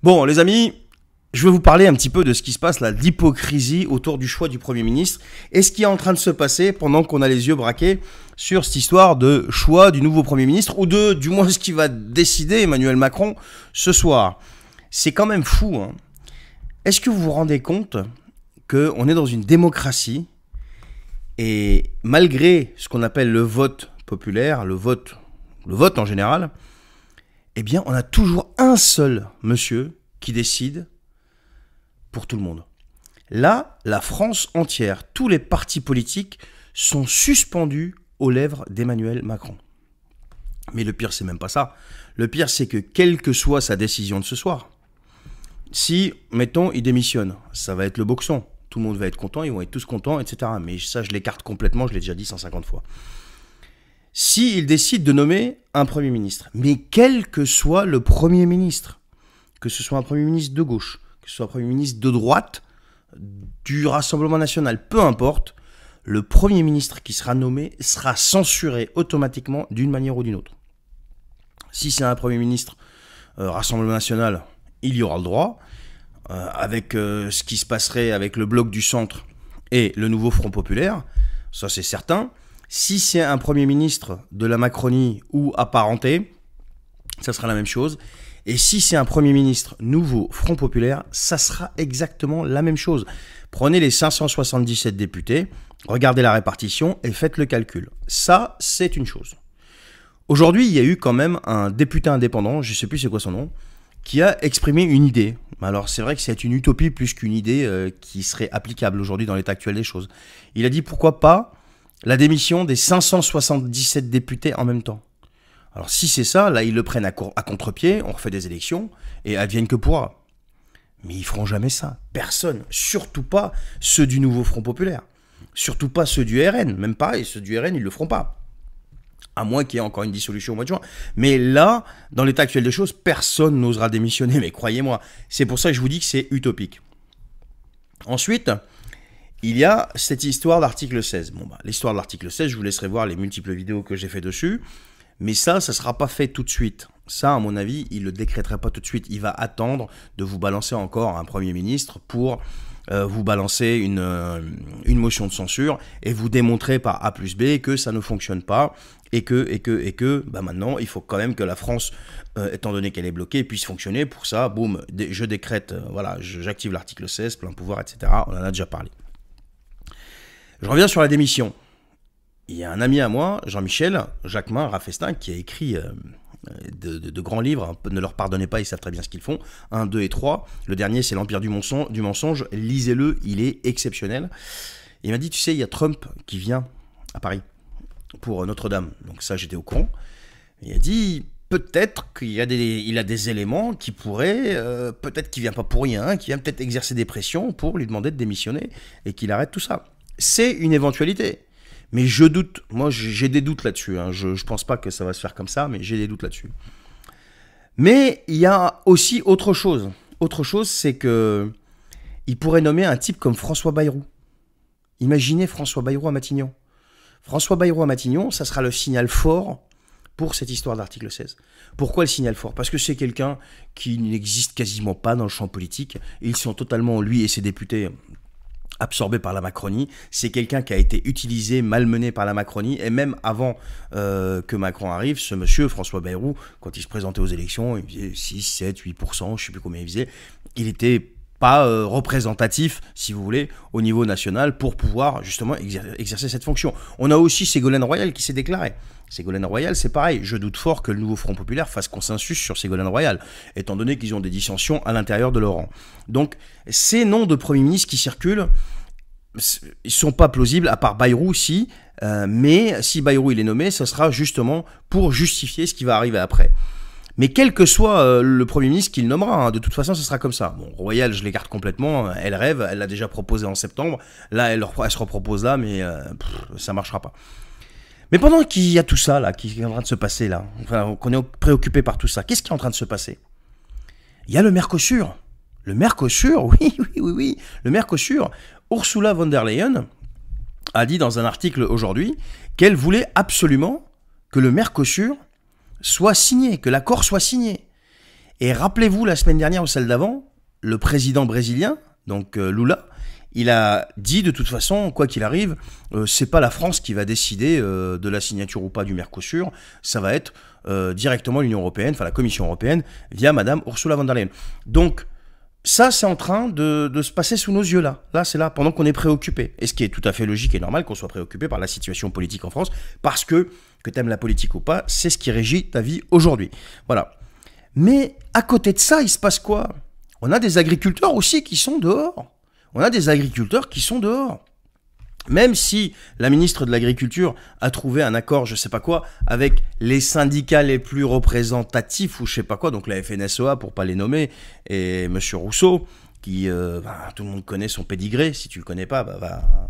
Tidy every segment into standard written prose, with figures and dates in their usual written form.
Bon, les amis, je vais vous parler un petit peu de ce qui se passe là, de l'hypocrisie autour du choix du Premier ministre et ce qui est en train de se passer pendant qu'on a les yeux braqués sur cette histoire de choix du nouveau Premier ministre ou du moins ce qui va décider Emmanuel Macron ce soir. C'est quand même fou, hein. Est-ce que vous vous rendez compte qu'on est dans une démocratie et malgré ce qu'on appelle le vote populaire, le vote en général, eh bien on a toujours un seul monsieur qui décide pour tout le monde. Là, la France entière, tous les partis politiques sont suspendus aux lèvres d'Emmanuel Macron. Mais le pire, c'est même pas ça. Le pire, c'est que quelle que soit sa décision de ce soir, si, mettons, il démissionne, ça va être le boxon. Tout le monde va être content, ils vont être tous contents, etc. Mais ça, je l'écarte complètement, je l'ai déjà dit 150 fois. Si il décide de nommer un Premier ministre, mais quel que soit le Premier ministre, que ce soit un Premier ministre de gauche, que ce soit un Premier ministre de droite, du Rassemblement national, peu importe, le Premier ministre qui sera nommé sera censuré automatiquement d'une manière ou d'une autre. Si c'est un Premier ministre Rassemblement national, il y aura le droit, avec ce qui se passerait avec le bloc du centre et le nouveau Front populaire, ça c'est certain. Si c'est un Premier ministre de la Macronie ou apparenté, ça sera la même chose. Et si c'est un Premier ministre nouveau Front populaire, ça sera exactement la même chose. Prenez les 577 députés, regardez la répartition et faites le calcul. Ça, c'est une chose. Aujourd'hui, il y a eu quand même un député indépendant, je ne sais plus c'est quoi son nom, qui a exprimé une idée. Alors c'est vrai que c'est une utopie plus qu'une idée qui serait applicable aujourd'hui dans l'état actuel des choses. Il a dit pourquoi pas la démission des 577 députés en même temps. Alors si c'est ça, là ils le prennent à contre-pied, on refait des élections et advienne que pourra. Mais ils feront jamais ça. Personne, surtout pas ceux du nouveau Front populaire. Surtout pas ceux du RN, même pareil, ceux du RN ils le feront pas. À moins qu'il y ait encore une dissolution au mois de juin. Mais là, dans l'état actuel des choses, personne n'osera démissionner. Mais croyez-moi, c'est pour ça que je vous dis que c'est utopique. Ensuite, il y a cette histoire d'article 16. Bon, l'histoire de l'article 16, je vous laisserai voir les multiples vidéos que j'ai fait dessus. Mais ça ne sera pas fait tout de suite. Ça, à mon avis, il ne le décréterait pas tout de suite. Il va attendre de vous balancer encore un Premier ministre pour vous balancer une motion de censure et vous démontrer par A plus B que ça ne fonctionne pas et que maintenant, il faut quand même que la France, étant donné qu'elle est bloquée, puisse fonctionner. Pour ça, boum, je décrète, voilà, j'active l'article 16, plein pouvoir, etc. On en a déjà parlé. Je reviens sur la démission. Il y a un ami à moi, Jean-Michel Jacquemin Raffestin, qui a écrit de grands livres. Hein, ne leur pardonnez pas, ils savent très bien ce qu'ils font. 1, 2 et 3. Le dernier, c'est l'Empire du mensonge. Lisez-le, il est exceptionnel. Il m'a dit, tu sais, il y a Trump qui vient à Paris pour Notre-Dame. Donc ça, j'étais au courant. Il a dit, peut-être qu'il a des éléments qui pourraient, peut-être qu'il vient pas pour rien, qu'il vient peut-être exercer des pressions pour lui demander de démissionner et qu'il arrête tout ça. C'est une éventualité. Mais je doute, moi j'ai des doutes là-dessus, hein. Je ne pense pas que ça va se faire comme ça, mais j'ai des doutes là-dessus. Mais il y a aussi autre chose. Autre chose, c'est qu'il pourrait nommer un type comme François Bayrou. Imaginez François Bayrou à Matignon. François Bayrou à Matignon, ça sera le signal fort pour cette histoire d'article 16. Pourquoi le signal fort? Parce que c'est quelqu'un qui n'existe quasiment pas dans le champ politique. Ils sont totalement, lui et ses députés, absorbé par la Macronie. C'est quelqu'un qui a été utilisé, malmené par la Macronie. Et même avant que Macron arrive, ce monsieur, François Bayrou, quand il se présentait aux élections, il faisait 6, 7, 8%, je ne sais plus combien il faisait. Il n'était pas représentatif, si vous voulez, au niveau national pour pouvoir justement exercer cette fonction. On a aussi Ségolène Royal qui s'est déclaré. Ségolène Royal, c'est pareil. Je doute fort que le nouveau Front populaire fasse consensus sur Ségolène Royal, étant donné qu'ils ont des dissensions à l'intérieur de leur rang. Donc, ces noms de Premier ministre qui circulent, ils ne sont pas plausibles, à part Bayrou, si. Mais si Bayrou il est nommé, ça sera justement pour justifier ce qui va arriver après. Mais quel que soit le Premier ministre qu'il nommera, hein, de toute façon, ce sera comme ça. Bon, Royal, je l'écarte complètement. Elle rêve, elle l'a déjà proposé en septembre. Là, elle se repropose là, mais ça ne marchera pas. Mais pendant qu'il y a tout ça, là, qui est en train de se passer, là, enfin, qu'on est préoccupé par tout ça, qu'est-ce qui est en train de se passer? Il y a le Mercosur. Le Mercosur, oui. Le Mercosur, Ursula von der Leyen a dit dans un article aujourd'hui qu'elle voulait absolument que le Mercosur soit signé, que l'accord soit signé. Et rappelez-vous, la semaine dernière ou celle d'avant, le président brésilien, donc Lula, il a dit de toute façon, quoi qu'il arrive, c'est pas la France qui va décider de la signature ou pas du Mercosur, ça va être directement l'Union européenne, enfin la Commission européenne, via Madame Ursula von der Leyen. Donc ça, c'est en train de se passer sous nos yeux là. Là, c'est là, pendant qu'on est préoccupé. Et ce qui est tout à fait logique et normal qu'on soit préoccupé par la situation politique en France, parce que t'aimes la politique ou pas, c'est ce qui régit ta vie aujourd'hui. Voilà. Mais à côté de ça, il se passe quoi? On a des agriculteurs aussi qui sont dehors. On a des agriculteurs qui sont dehors. Même si la ministre de l'Agriculture a trouvé un accord, je sais pas quoi, avec les syndicats les plus représentatifs ou je sais pas quoi, donc la FNSEA pour pas les nommer, et Monsieur Rousseau, qui, tout le monde connaît son pédigré, si tu le connais pas,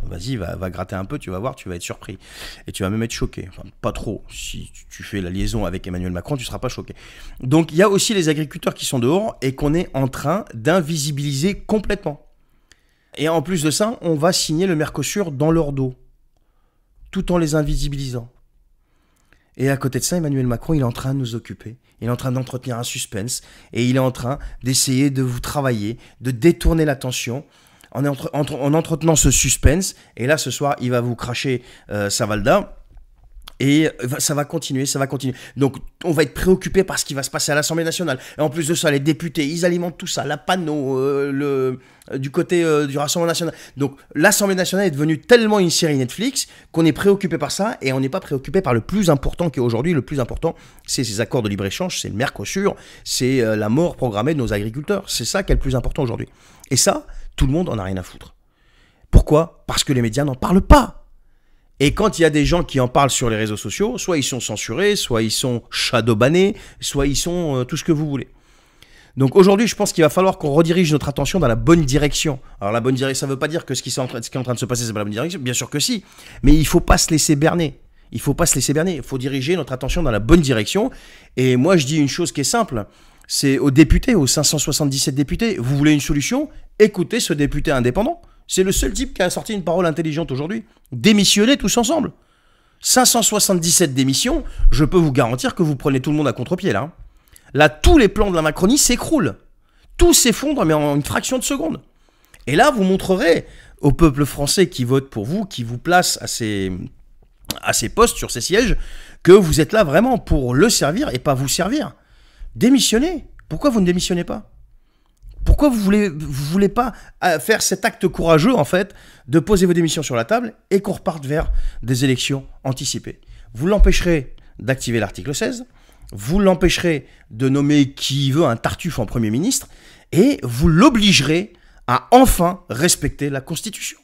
vas-y, va gratter un peu, tu vas voir, tu vas être surpris. Et tu vas même être choqué. Enfin, pas trop. Si tu fais la liaison avec Emmanuel Macron, tu seras pas choqué. Donc il y a aussi les agriculteurs qui sont dehors et qu'on est en train d'invisibiliser complètement. Et en plus de ça, on va signer le Mercosur dans leur dos, tout en les invisibilisant. Et à côté de ça, Emmanuel Macron, il est en train de nous occuper. Il est en train d'entretenir un suspense. Et il est en train d'essayer de vous travailler, de détourner l'attention en entretenant ce suspense. Et là, ce soir, il va vous cracher Savalda. Et ça va continuer, ça va continuer. Donc, on va être préoccupé par ce qui va se passer à l'Assemblée nationale. Et en plus de ça, les députés, ils alimentent tout ça, la panneau, du côté du Rassemblement national. Donc, l'Assemblée nationale est devenue tellement une série Netflix qu'on est préoccupé par ça et on n'est pas préoccupé par le plus important qui est aujourd'hui. Le plus important, c'est ces accords de libre-échange, c'est le Mercosur, c'est la mort programmée de nos agriculteurs. C'est ça qui est le plus important aujourd'hui. Et ça, tout le monde en a rien à foutre. Pourquoi? Parce que les médias n'en parlent pas. Et quand il y a des gens qui en parlent sur les réseaux sociaux, soit ils sont censurés, soit ils sont shadowbannés, soit ils sont tout ce que vous voulez. Donc aujourd'hui, je pense qu'il va falloir qu'on redirige notre attention dans la bonne direction. Alors la bonne direction, ça ne veut pas dire que ce qui est en train de se passer, c'est pas la bonne direction. Bien sûr que si. Mais il ne faut pas se laisser berner. Il ne faut pas se laisser berner. Il faut diriger notre attention dans la bonne direction. Et moi, je dis une chose qui est simple. C'est aux députés, aux 577 députés. Vous voulez une solution? Écoutez ce député indépendant. C'est le seul type qui a sorti une parole intelligente aujourd'hui. Démissionnez tous ensemble. 577 démissions, je peux vous garantir que vous prenez tout le monde à contre-pied là. Là, tous les plans de la Macronie s'écroulent. Tout s'effondre, mais en une fraction de seconde. Et là, vous montrerez au peuple français qui vote pour vous, qui vous place à ces postes, sur ces sièges, que vous êtes là vraiment pour le servir et pas vous servir. Démissionnez. Pourquoi vous ne démissionnez pas ? Pourquoi vous voulez pas faire cet acte courageux, en fait, de poser vos démissions sur la table et qu'on reparte vers des élections anticipées? Vous l'empêcherez d'activer l'article 16, vous l'empêcherez de nommer qui veut un Tartuffe en Premier ministre, et vous l'obligerez à enfin respecter la Constitution.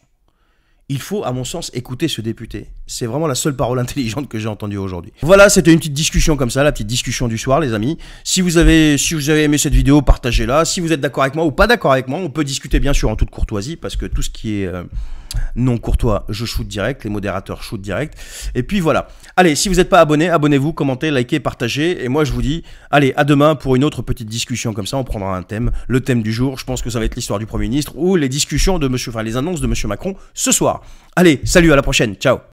Il faut, à mon sens, écouter ce député. C'est vraiment la seule parole intelligente que j'ai entendue aujourd'hui. Voilà, c'était une petite discussion comme ça, la petite discussion du soir, les amis. Si vous avez aimé cette vidéo, partagez-la. Si vous êtes d'accord avec moi ou pas d'accord avec moi, on peut discuter bien sûr en toute courtoisie, parce que tout ce qui est non courtois, je shoot direct, les modérateurs shoot direct. Et puis voilà. Allez, si vous n'êtes pas abonné, abonnez-vous, commentez, likez, partagez. Et moi, je vous dis, allez, à demain pour une autre petite discussion comme ça. On prendra un thème, le thème du jour. Je pense que ça va être l'histoire du Premier ministre ou les discussions de les annonces de Monsieur Macron ce soir. Allez, salut, à la prochaine, ciao.